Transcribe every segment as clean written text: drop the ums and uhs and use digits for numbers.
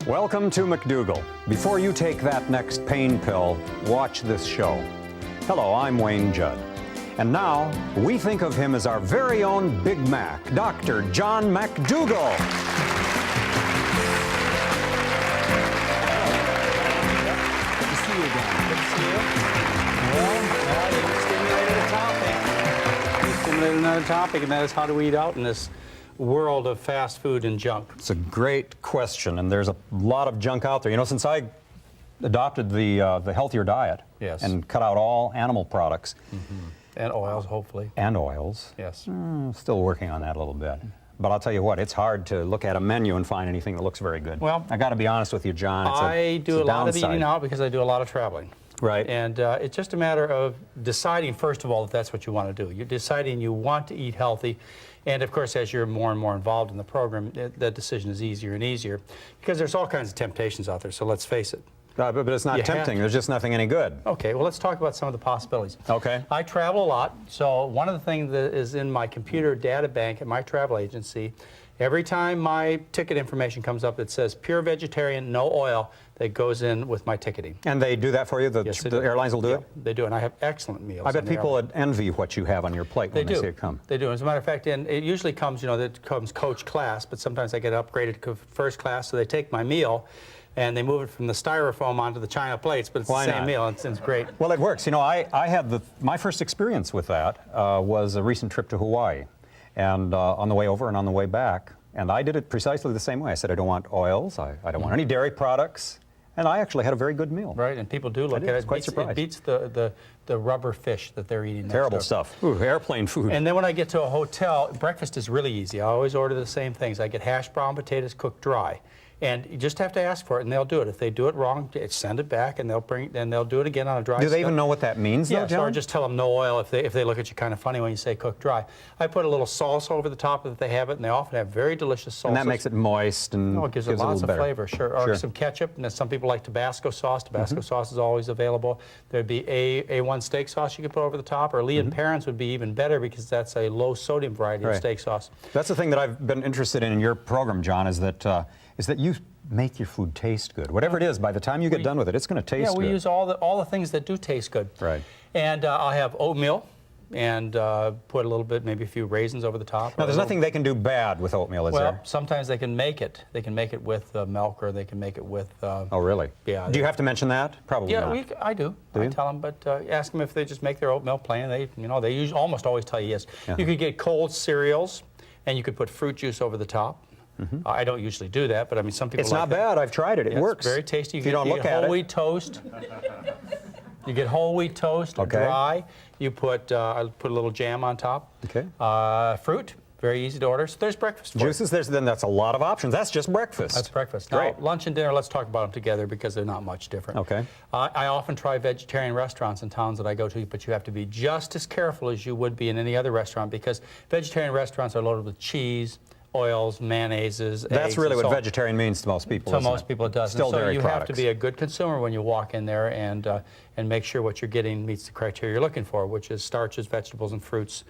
Welcome to McDougall. Before you take that next pain pill, watch this show. Hello, I'm Wayne Judd. And now, we think of him as our very own Big Mac, Dr. John McDougall. Good to see you again. Good to see you. Well, you stimulated a topic. You stimulated another topic, and that is how do we eat out in this world of fast food and junk? It's a great question, and there's a lot of junk out there. You know, since I adopted the healthier diet Yes. and cut out all animal products. And oils, hopefully. And oils. Yes. Still working on that a little bit. But I'll tell you what, it's hard to look at a menu and find anything that looks very good. Well, I got to be honest with you, John. I do a lot of downside. eating out because I do a lot of traveling. Right. And it's just a matter of deciding, first of all, if that's what you want to do. You're deciding you want to eat healthy. And, of course, as you're more and more involved in the program, that decision is easier and easier because there's all kinds of temptations out there, so let's face it. But it's not You have tempting. to. There's just nothing any good. Okay, well, let's talk about some of the possibilities. Okay. I travel a lot, so one of the things that is in my computer data bank at my travel agency, every time my ticket information comes up, it says pure vegetarian, no oil, that goes in with my ticketing. And they do that for you? Yes, they The do. airlines will do Yeah, it? they do, and I have excellent meals. I bet in the people airline. would envy what you have on your plate when they see it come. They do. As a matter of fact, and it usually comes, you know, that comes coach class, but sometimes I get upgraded to first class, so they take my meal and they move it from the styrofoam onto the china plates, but it's Why the same not? meal. It's great. Well, it works. You know, I had my first experience with that was a recent trip to Hawaii, and on the way over and on the way back, and I did it precisely the same way. I said I don't want oils, I don't want any dairy products, and I actually had a very good meal. Right, and people do look I did. at I was it. quite surprised. It beats the rubber fish that they're eating. next Terrible door. stuff. Ooh, airplane food. And then when I get to a hotel, breakfast is really easy. I always order the same things. I get hash brown potatoes cooked dry. And you just have to ask for it, and they'll do it. If they do it wrong, send it back, and they'll do it again on a dry. Do they even know what that means, though, Yeah, John? or just tell them no oil if they look at you kind of funny when you say cooked dry. I put a little salsa over the top if they have it, and they often have very delicious salsa. And that makes it moist and Oh, it gives it a lots little of better. flavor, sure. Or Sure. some ketchup, and then some people like Tabasco sauce. Tabasco sauce is always available. There'd be A1 steak sauce you could put over the top, or Lee and Parents would be even better because that's a low sodium variety of Right. steak sauce. That's the thing that I've been interested in your program, John, is that you make your food taste good. Whatever it is, by the time you get done with it, it's going to taste Yeah, we good. use all the things that do taste good. Right. And I'll have oatmeal and put a little bit, maybe a few raisins over the top. Now, there's nothing they can do bad with oatmeal, is Well, there? sometimes they can make it. They can make it with milk, or they can make it with. Oh, really? Yeah. Do you have to mention that? Probably Yeah, not. I do. Do I you? tell them, but ask them if they just make their oatmeal plain. They usually almost always tell you yes. Yeah. You could get cold cereals, and you could put fruit juice over the top. I don't usually do that, but I mean, some people. It's like not that. bad. I've tried it. It Yeah, works. It's very tasty. If you don't look get at whole it. wheat toast. You get whole wheat toast, Okay. dry. You put I put a little jam on top. Okay. Fruit, very easy to order. So there's breakfast. For you. Juices, then that's a lot of options. That's just breakfast. That's breakfast. Great. Now, lunch and dinner, let's talk about them together because they're not much different. Okay. I often try vegetarian restaurants in towns that I go to, but you have to be just as careful as you would be in any other restaurant because vegetarian restaurants are loaded with cheese, oils, mayonnaises, That's eggs, really and what salt. vegetarian means to most people. To isn't most people it does. Still and so dairy you products. have to be a good consumer when you walk in there and make sure what you're getting meets the criteria you're looking for, which is starches, vegetables, and fruits,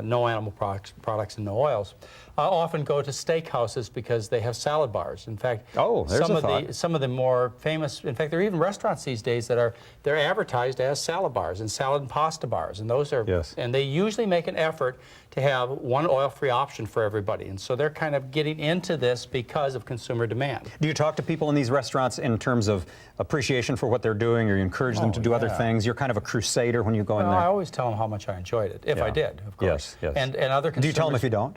no animal products, and no oils. I often go to steakhouses because they have salad bars. In fact, Oh, there's some a of thought. some of the more famous. In fact, there are even restaurants these days that they're advertised as salad bars and salad and pasta bars, and those are. Yes. And they usually make an effort to have one oil-free option for everybody, and so they're kind of getting into this because of consumer demand. Do you talk to people in these restaurants in terms of appreciation for what they're doing, or you encourage them to do other yeah. things? You're kind of a crusader when you go in Well, there. I always tell them how much I enjoyed it, if Yeah. I did, of course. Yes, yes. And other consumers. Do you tell them if you don't?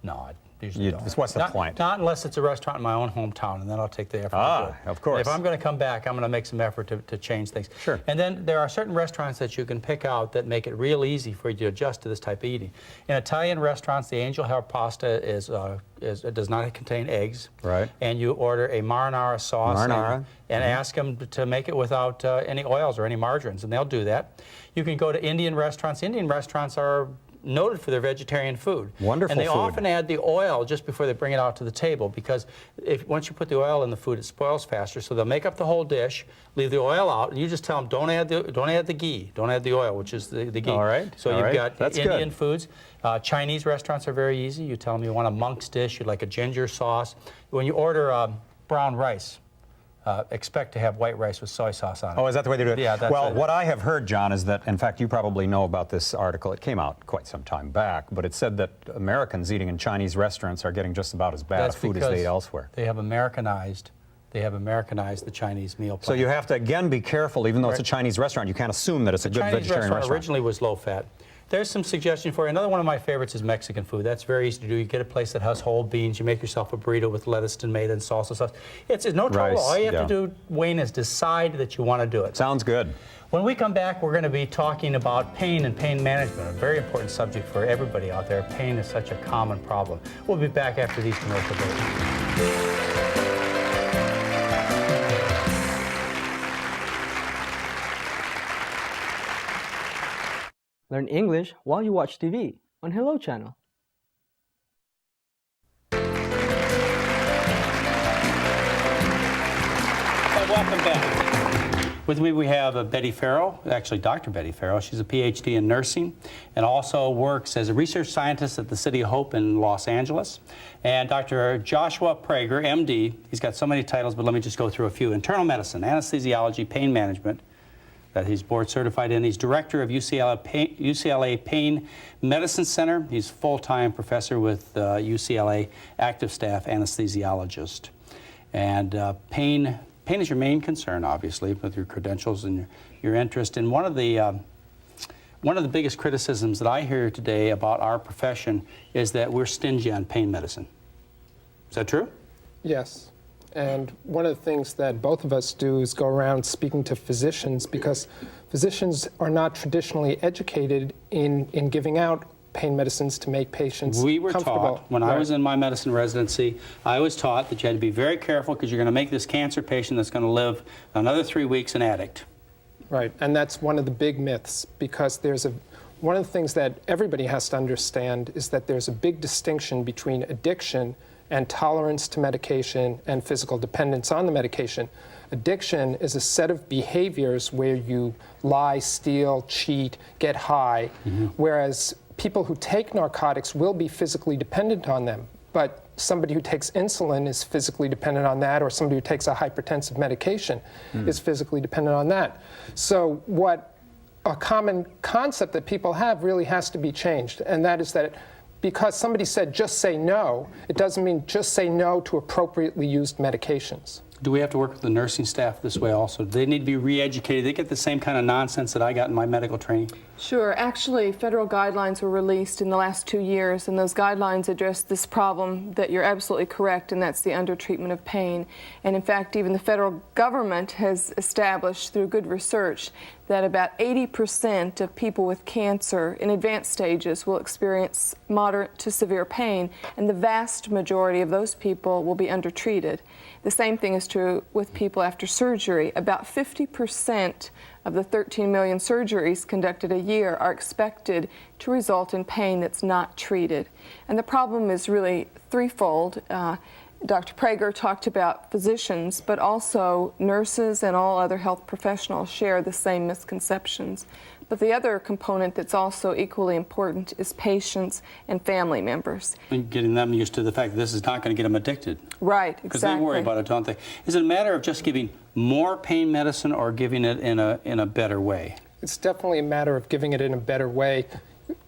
No, I usually don't. What's the Not- point? Not unless it's a restaurant in my own hometown, and then I'll take the effort to do it. Of course. If I'm going to come back, I'm going to make some effort to change things. Sure. And then there are certain restaurants that you can pick out that make it real easy for you to adjust to this type of eating. In Italian restaurants, the angel hair pasta it does not contain eggs. Right. And you order a marinara sauce. Marinara. And ask them to make it without any oils or any margarines, and they'll do that. You can go to Indian restaurants. Indian restaurants are noted for their vegetarian food. Wonderful And they food. often add the oil just before they bring it out to the table because once you put the oil in the food, it spoils faster. So they'll make up the whole dish, leave the oil out, and you just tell them don't add the ghee, don't add the oil, which is the ghee. All right. So All you've right. got That's Indian good. foods. Chinese restaurants are very easy. You tell them you want a monk's dish, you'd like a ginger sauce. When you order brown rice, expect to have white rice with soy sauce on it. Oh, is that the way they do it? Yeah, that's well, right. what I have heard, John, is that, in fact, you probably know about this article. It came out quite some time back, but it said that Americans eating in Chinese restaurants are getting just about as bad That's a food as they eat elsewhere. They have Americanized the Chinese meal plan. So you have to, again, be careful. Even though it's a Chinese restaurant, you can't assume that it's a good Chinese vegetarian restaurant. originally was low fat. There's some suggestion for you. Another one of my favorites is Mexican food. That's very easy to do. You get a place that has whole beans. You make yourself a burrito with lettuce, tomato, and salsa sauce. It's no trouble. Rice, All you have yeah. to do, Wayne, is decide that you want to do it. Sounds good. When we come back, we're going to be talking about pain and pain management, a very important subject for everybody out there. Pain is such a common problem. We'll be back after these commercial breaks. Learn English while you watch TV on Hello Channel. Welcome back. With me we have Betty Farrell, actually Dr. Betty Farrell. She's a PhD in nursing and also works as a research scientist at the City of Hope in Los Angeles. And Dr. Joshua Prager, MD, he's got so many titles, but let me just go through a few. Internal medicine, anesthesiology, pain management, that he's board certified in. He's director of UCLA Pain Medicine Center. He's full-time professor with UCLA active staff anesthesiologist. And pain is your main concern, obviously, with your credentials and your interest. And one of the biggest criticisms that I hear today about our profession is that we're stingy on pain medicine. Is that true? Yes. And one of the things that both of us do is go around speaking to physicians, because physicians are not traditionally educated in giving out pain medicines to make patients We were comfortable. taught, when I was in my medicine residency, I was taught that you had to be very careful because you're going to make this cancer patient that's going to live another 3 weeks an addict. Right, and that's one of the big myths, because one of the things that everybody has to understand is that there's a big distinction between addiction and tolerance to medication and physical dependence on the medication. Addiction is a set of behaviors where you lie, steal, cheat, get high, whereas people who take narcotics will be physically dependent on them. But somebody who takes insulin is physically dependent on that, or somebody who takes a hypertensive medication is physically dependent on that. So what a common concept that people have really has to be changed, and that is that because somebody said just say no, it doesn't mean just say no to appropriately used medications. Do we have to work with the nursing staff this way also? Do they need to be re-educated? They get the same kind of nonsense that I got in my medical training? Sure. Actually, federal guidelines were released in the last 2 years, and those guidelines address this problem that you're absolutely correct, and that's the undertreatment of pain. And in fact, even the federal government has established through good research that about 80% of people with cancer in advanced stages will experience moderate to severe pain, and the vast majority of those people will be undertreated. The same thing is true with people after surgery. About 50% of the 13 million surgeries conducted a year are expected to result in pain that's not treated. And the problem is really threefold. Dr. Prager talked about physicians, but also nurses and all other health professionals share the same misconceptions. But the other component that's also equally important is patients and family members. And getting them used to the fact that this is not going to get them addicted. Right, exactly. Because they worry about it, don't they? Is it a matter of just giving more pain medicine or giving it in a better way? It's definitely a matter of giving it in a better way.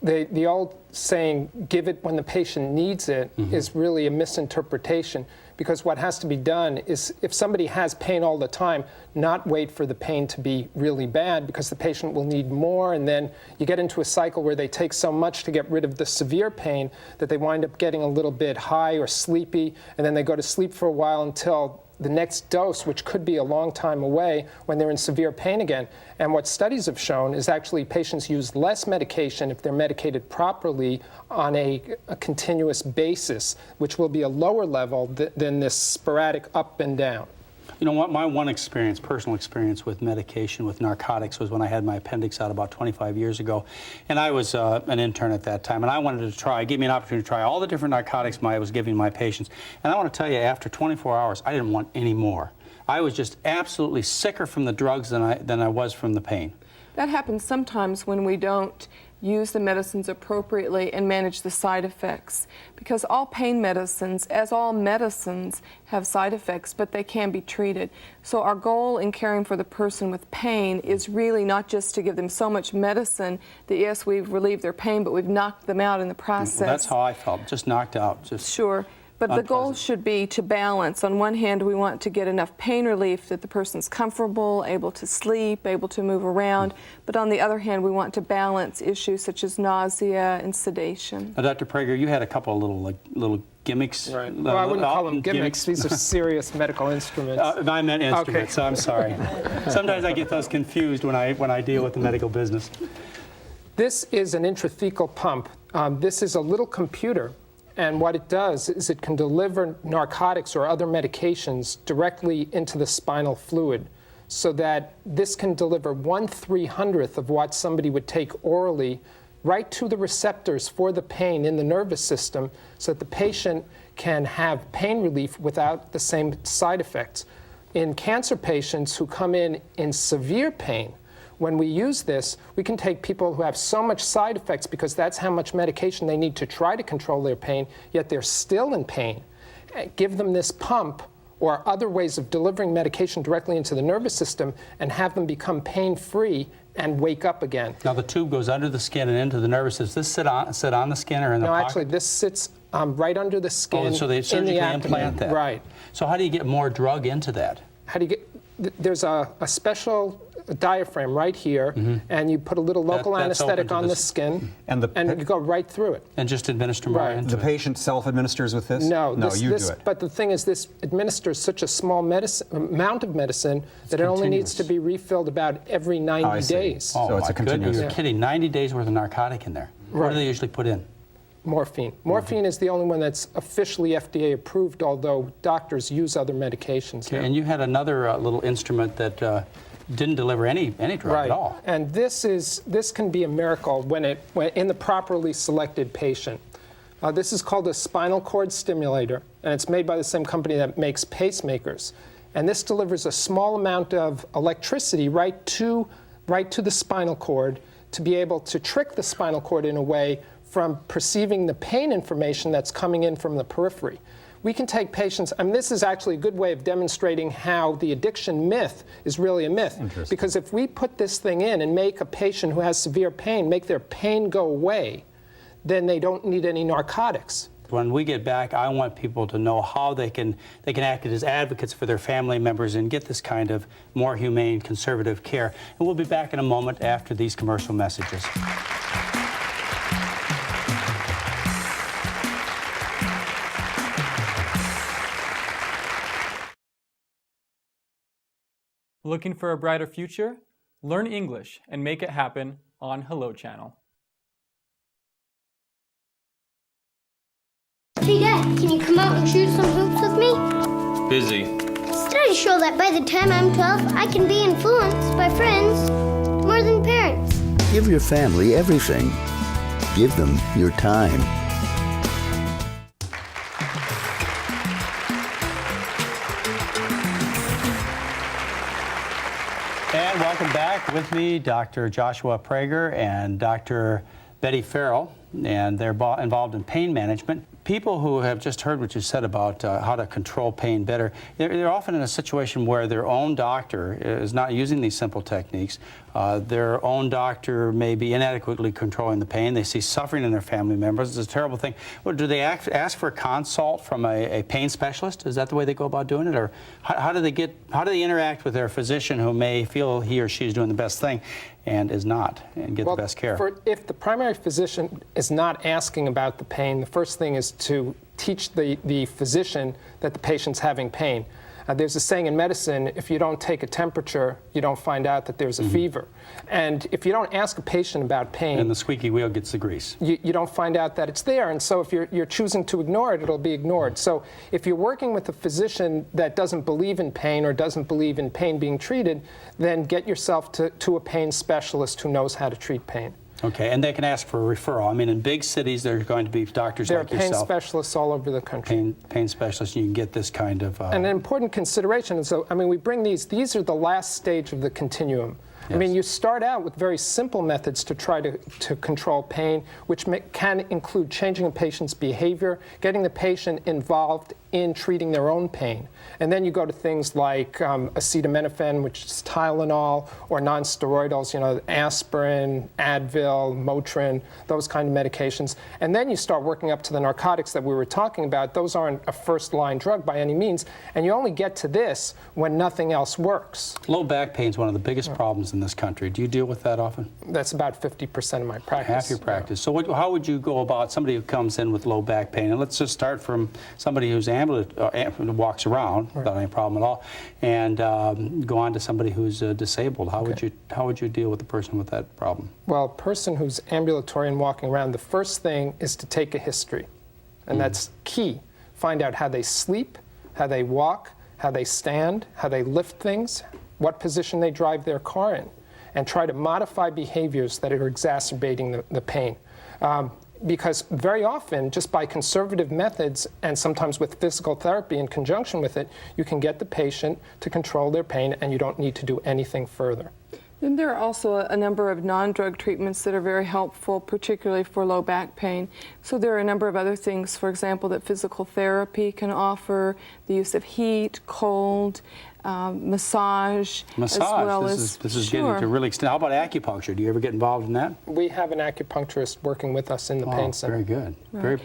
The old saying, give it when the patient needs it, is really a misinterpretation, because what has to be done is, if somebody has pain all the time, not wait for the pain to be really bad, because the patient will need more, and then you get into a cycle where they take so much to get rid of the severe pain that they wind up getting a little bit high or sleepy, and then they go to sleep for a while until the next dose, which could be a long time away, when they're in severe pain again. And what studies have shown is actually patients use less medication if they're medicated properly on a continuous basis, which will be a lower level than this sporadic up and down. You know what, my one experience, personal experience with medication, with narcotics, was when I had my appendix out about 25 years ago. And I was an intern at that time, and I wanted to try, give me an opportunity to try all the different narcotics I was giving my patients. And I want to tell you, after 24 hours, I didn't want any more. I was just absolutely sicker from the drugs than I was from the pain. That happens sometimes when we don't use the medicines appropriately, and manage the side effects. Because all pain medicines, as all medicines, have side effects, but they can be treated. So our goal in caring for the person with pain is really not just to give them so much medicine that, yes, we've relieved their pain, but we've knocked them out in the process. Well, that's how I felt, just knocked out. Just Sure. But the goal should be to balance. On one hand, we want to get enough pain relief that the person's comfortable, able to sleep, able to move around. But on the other hand, we want to balance issues such as nausea and sedation. Now, Dr. Prager, you had a couple of little gimmicks. Right. Well, I wouldn't call them gimmicks. These are serious medical instruments. I meant instruments, Okay. I'm sorry. Sometimes I get those confused when I deal with the medical business. This is an intrathecal pump. This is a little computer. And what it does is it can deliver narcotics or other medications directly into the spinal fluid, so that this can deliver 1/300th of what somebody would take orally right to the receptors for the pain in the nervous system, so that the patient can have pain relief without the same side effects. In cancer patients who come in severe pain, when we use this, we can take people who have so much side effects because that's how much medication they need to try to control their pain, yet they're still in pain. Give them this pump or other ways of delivering medication directly into the nervous system and have them become pain-free and wake up again. Now, the tube goes under the skin and into the nervous system. Does this sit on the skin or in the pocket? No, actually, this sits right under the skin. Oh, so they surgically implant that. Right. So how do you get more drug into that? How do you get? There's a special diaphragm right here, and you put a little local that's open anesthetic to on the the skin, And you go right through it. And just administer more Right. into The it? patient self-administers with this? No, you do it. But the thing is, this administers such a small amount of medicine that it only needs to be refilled about every 90 I see. days. Oh, So it's my a continuous- goodness, you're kidding. 90 days worth of narcotic in there. What Right. do they usually put in? Morphine. Morphine is the only one that's officially FDA approved, although doctors use other medications now. And you had another little instrument that didn't deliver any drug Right. at all. And this can be a miracle when in the properly selected patient. This is called a spinal cord stimulator, and it's made by the same company that makes pacemakers. And this delivers a small amount of electricity right to the spinal cord to be able to trick the spinal cord in a way from perceiving the pain information that's coming in from the periphery. We can take patients, this is actually a good way of demonstrating how the addiction myth is really a myth. Because if we put this thing in and make a patient who has severe pain, make their pain go away, then they don't need any narcotics. When we get back, I want people to know how they can act as advocates for their family members and get this kind of more humane, conservative care. And we'll be back in a moment after these commercial messages. Looking for a brighter future? Learn English and make it happen on Hello Channel. Hey Dad, can you come out and shoot some hoops with me? Busy. Studies show that by the time I'm 12, I can be influenced by friends more than parents. Give your family everything. Give them your time. And welcome back. With me, Dr. Joshua Prager and Dr. Betty Farrell, and they're involved in pain management. People who have just heard what you said about how to control pain better, they're often in a situation where their own doctor is not using these simple techniques. Their own doctor may be inadequately controlling the pain. They see suffering in their family members. It's a terrible thing. Well, do they ask for a consult from a pain specialist? Is that the way they go about doing it? Or how do they interact with their physician who may feel he or she is doing the best thing and is not, and get the best care? If the primary physician is not asking about the pain, the first thing is to teach the physician that the patient's having pain. There's a saying in medicine, if you don't take a temperature, you don't find out that there's a fever. And if you don't ask a patient about pain, And the squeaky wheel gets the grease. you don't find out that it's there. And so if you're choosing to ignore it, it'll be ignored. So if you're working with a physician that doesn't believe in pain or doesn't believe in pain being treated, then get yourself to a pain specialist who knows how to treat pain. Okay, and they can ask for a referral. I mean, in big cities, there's going to be doctors There are like pain yourself. specialists all over the country. Pain specialists, you can get this kind of... And an important consideration is, we bring these are the last stage of the continuum. I mean, you start out with very simple methods to try to control pain, which can include changing a patient's behavior, getting the patient involved in treating their own pain. And then you go to things like acetaminophen, which is Tylenol, or non-steroidals, you know, aspirin, Advil, Motrin, those kind of medications. And then you start working up to the narcotics that we were talking about. Those aren't a first-line drug by any means, and you only get to this when nothing else works. Low back pain is one of the biggest problems in this country. Do you deal with that often? That's about 50% of my practice. Half your practice. So how would you go about somebody who comes in with low back pain? And let's just start from somebody who's walks around without any problem at all, and go on to somebody who's disabled. How would you deal with a person with that problem? Well, a person who's ambulatory and walking around, the first thing is to take a history, and that's key. Find out how they sleep, how they walk, how they stand, how they lift things, what position they drive their car in, and try to modify behaviors that are exacerbating the pain. Because very often, just by conservative methods and sometimes with physical therapy in conjunction with it, you can get the patient to control their pain and you don't need to do anything further. And there are also a number of non-drug treatments that are very helpful, particularly for low back pain. So there are a number of other things, for example, that physical therapy can offer, the use of heat, cold, massage, as well as... This is getting to really extend. How about acupuncture? Do you ever get involved in that? We have an acupuncturist working with us in the pain center. Very good. Right.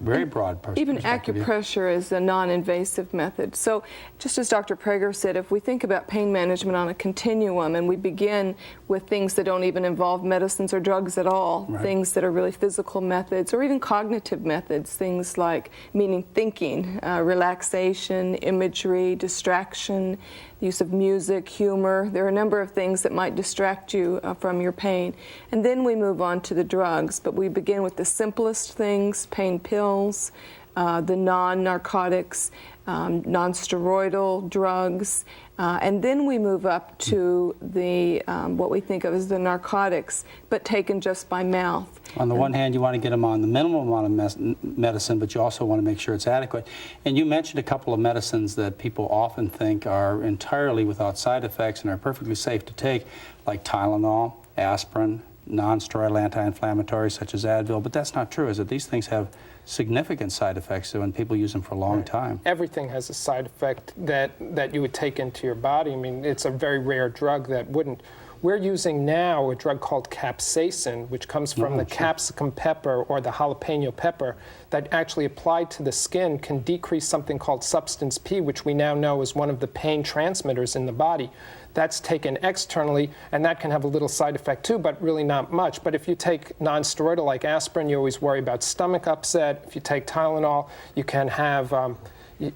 Very broad person. Even acupressure is a non-invasive method. So just as Dr. Prager said, if we think about pain management on a continuum and we begin with things that don't even involve medicines or drugs at all, things that are really physical methods or even cognitive methods, things like meaning thinking, relaxation, imagery, distraction, use of music, humor. There are a number of things that might distract you from your pain. And then we move on to the drugs, but we begin with the simplest things, pain pills, the non-narcotics, non-steroidal drugs, and then we move up to the what we think of as the narcotics, but taken just by mouth. On the one hand, you want to get them on the minimum amount of medicine, but you also want to make sure it's adequate. And you mentioned a couple of medicines that people often think are entirely without side effects and are perfectly safe to take, like Tylenol, aspirin, non-steroidal anti-inflammatories such as Advil, but that's not true, is it? These things have significant side effects when people use them for a long time. Everything has a side effect that you would take into your body. I mean, it's a very rare drug that wouldn't. We're using now a drug called capsaicin, which comes from the capsicum pepper or the jalapeno pepper, that actually applied to the skin can decrease something called substance P, which we now know is one of the pain transmitters in the body. That's taken externally, and that can have a little side effect too, but really not much. But if you take non-steroidal like aspirin, you always worry about stomach upset. If you take Tylenol, you can have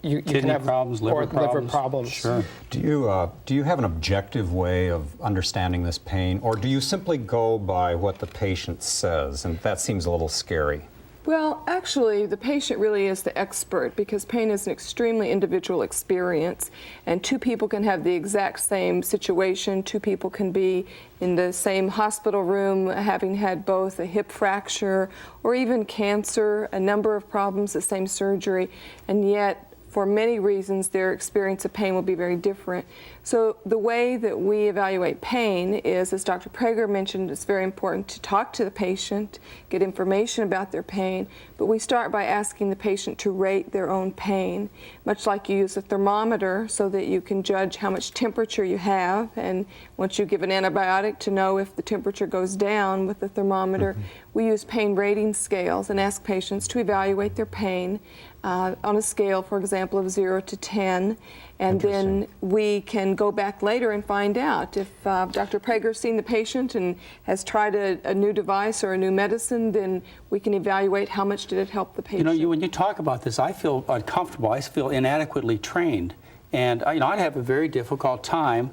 you can have problems, liver problems. Sure. Do you have an objective way of understanding this pain, or do you simply go by what the patient says, and that seems a little scary? Well, actually, the patient really is the expert because pain is an extremely individual experience, and two people can have the exact same situation. Two people can be in the same hospital room having had both a hip fracture or even cancer, a number of problems, the same surgery, and yet for many reasons, their experience of pain will be very different. So the way that we evaluate pain is, as Dr. Prager mentioned, it's very important to talk to the patient, get information about their pain, but we start by asking the patient to rate their own pain, much like you use a thermometer so that you can judge how much temperature you have, and once you give an antibiotic to know if the temperature goes down with the thermometer, we use pain rating scales and ask patients to evaluate their pain on a scale, for example, of 0 to 10, and then we can go back later and find out if Dr. Prager's seen the patient and has tried a new device or a new medicine, then we can evaluate how much did it help the patient. You know, when you talk about this, I feel uncomfortable. I feel inadequately trained, and I'd have a very difficult time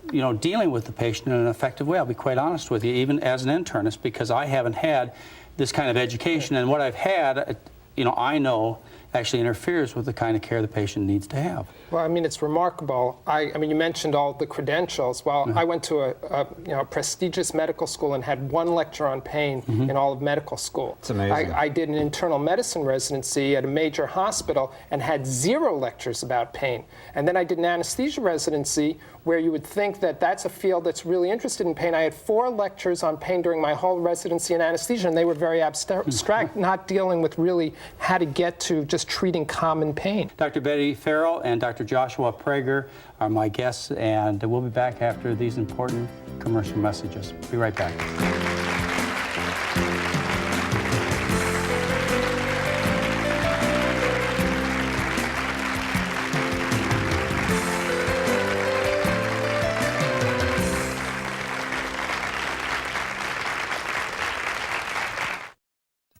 dealing with the patient in an effective way. I'll be quite honest with you, even as an internist, because I haven't had this kind of education, and what I've had, I know actually interferes with the kind of care the patient needs to have. Well, I mean, it's remarkable. I mean, you mentioned all the credentials. Well, I went to a prestigious medical school and had one lecture on pain in all of medical school. It's amazing. I did an internal medicine residency at a major hospital and had 0 lectures about pain. And then I did an anesthesia residency where you would think that that's a field that's really interested in pain. I had 4 lectures on pain during my whole residency in anesthesia, and they were very abstract, not dealing with really how to get to just treating common pain. Dr. Betty Farrell and Dr. Joshua Prager are my guests, and we'll be back after these important commercial messages. Be right back.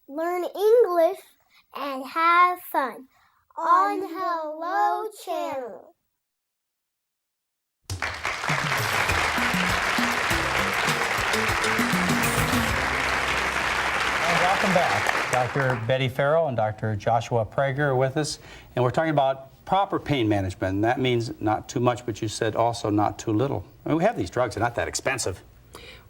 Learn English and have fun on Hello Channel. Welcome back. Dr. Betty Farrell and Dr. Joshua Prager are with us, and we're talking about proper pain management. And that means not too much, but you said also not too little. I mean, we have these drugs, they're not that expensive.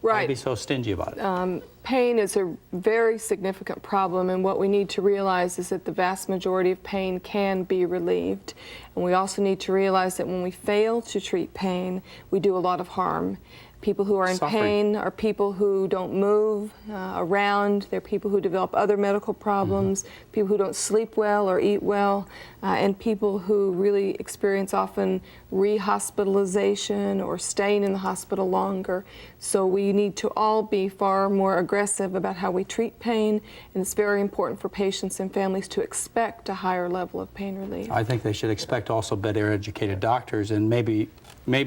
Why Right. be so stingy about it? Pain is a very significant problem, and what we need to realize is that the vast majority of pain can be relieved. And we also need to realize that when we fail to treat pain, we do a lot of harm. People who are in Suffering. pain are people who don't move around. They're people who develop other medical problems, people who don't sleep well or eat well, and people who really experience often rehospitalization or staying in the hospital longer. So we need to all be far more aggressive about how we treat pain, and it's very important for patients and families to expect a higher level of pain relief. I think they should expect also better educated doctors, and maybe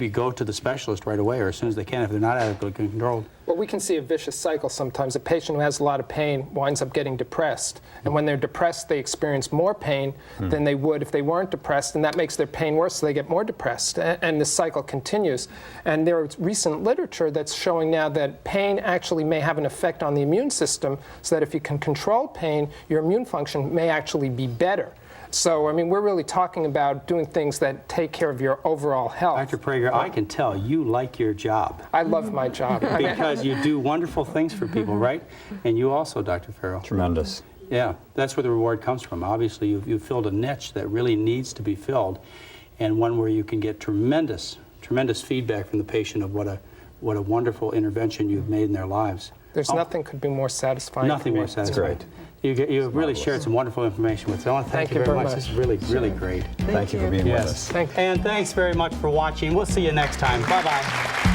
go to the specialist right away or as soon as they can if they're not adequately controlled. Well, we can see a vicious cycle sometimes. A patient who has a lot of pain winds up getting depressed. And when they're depressed, they experience more pain than they would if they weren't depressed, and that makes their pain worse, so they get more depressed. And this cycle continues. And there is recent literature that's showing now that pain actually may have an effect on the immune system, so that if you can control pain, your immune function may actually be better. So, I mean, we're really talking about doing things that take care of your overall health. Dr. Prager, I can tell you like your job. I love my job. Because you do wonderful things for people, right? And you also, Dr. Farrell. Tremendous. Yeah, that's where the reward comes from. Obviously, you've filled a niche that really needs to be filled, and one where you can get tremendous feedback from the patient of what a wonderful intervention you've made in their lives. There's nothing could be more satisfying. Nothing more satisfying. Great. You've really shared some wonderful information with us. I want to thank you very much. This is really, really great. Thank you for being with us. And thanks very much for watching. We'll see you next time. Bye-bye.